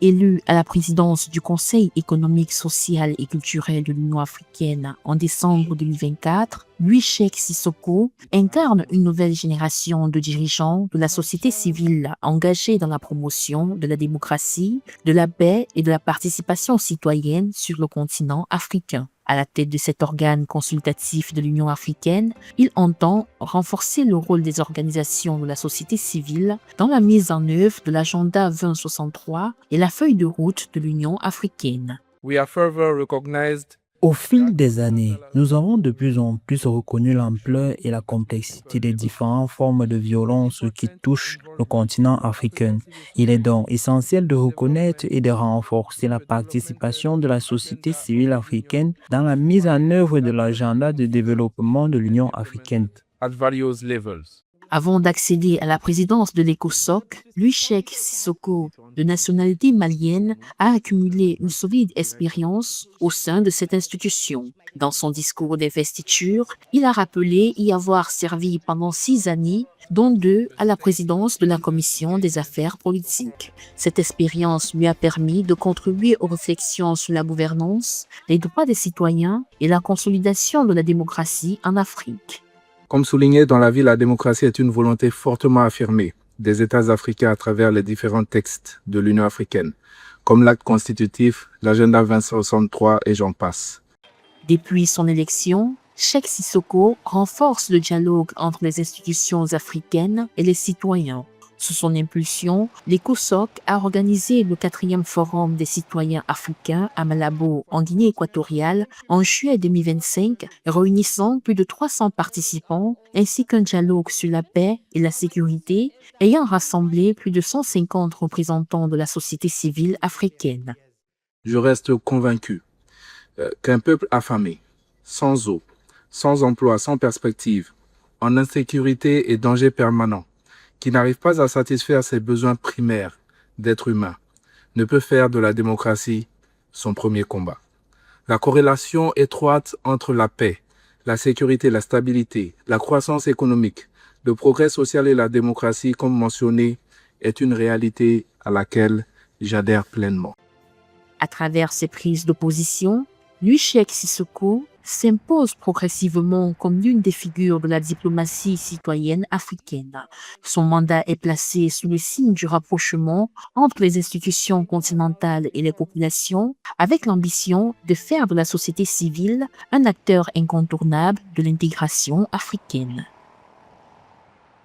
Élu à la présidence du Conseil économique, social et culturel de l'Union africaine en décembre 2024, Louis Cheikh Sissoko incarne une nouvelle génération de dirigeants de la société civile engagés dans la promotion de la démocratie, de la paix et de la participation citoyenne sur le continent africain. À la tête de cet organe consultatif de l'Union africaine, il entend renforcer le rôle des organisations de la société civile dans la mise en œuvre de l'agenda 2063 et la feuille de route de l'Union africaine. Au fil des années, nous avons de plus en plus reconnu l'ampleur et la complexité des différentes formes de violence qui touchent le continent africain. Il est donc essentiel de reconnaître et de renforcer la participation de la société civile africaine dans la mise en œuvre de l'agenda de développement de l'Union africaine. Avant d'accéder à la présidence de l'ECOSOC, Louis Cheikh Sissoko, de nationalité malienne, a accumulé une solide expérience au sein de cette institution. Dans son discours d'investiture, il a rappelé y avoir servi pendant 6 années, dont 2 à la présidence de la Commission des affaires politiques. Cette expérience lui a permis de contribuer aux réflexions sur la gouvernance, les droits des citoyens et la consolidation de la démocratie en Afrique. Comme souligné dans l'avis, la démocratie est une volonté fortement affirmée des États africains à travers les différents textes de l'Union africaine, comme l'acte constitutif, l'agenda 2063 et j'en passe. Depuis son élection, Cheikh Sissoko renforce le dialogue entre les institutions africaines et les citoyens. Sous son impulsion, l'ECOSOC a organisé le 4e Forum des citoyens africains à Malabo, en Guinée équatoriale, en juillet 2025, réunissant plus de 300 participants, ainsi qu'un dialogue sur la paix et la sécurité, ayant rassemblé plus de 150 représentants de la société civile africaine. Je reste convaincu qu'un peuple affamé, sans eau, sans emploi, sans perspective, en insécurité et danger permanent, qui n'arrive pas à satisfaire ses besoins primaires d'être humain, ne peut faire de la démocratie son premier combat. La corrélation étroite entre la paix, la sécurité, la stabilité, la croissance économique, le progrès social et la démocratie, comme mentionné, est une réalité à laquelle j'adhère pleinement. À travers ses prises de position, Louis Cheikh Sissoko s'impose progressivement comme l'une des figures de la diplomatie citoyenne africaine. Son mandat est placé sous le signe du rapprochement entre les institutions continentales et les populations, avec l'ambition de faire de la société civile un acteur incontournable de l'intégration africaine.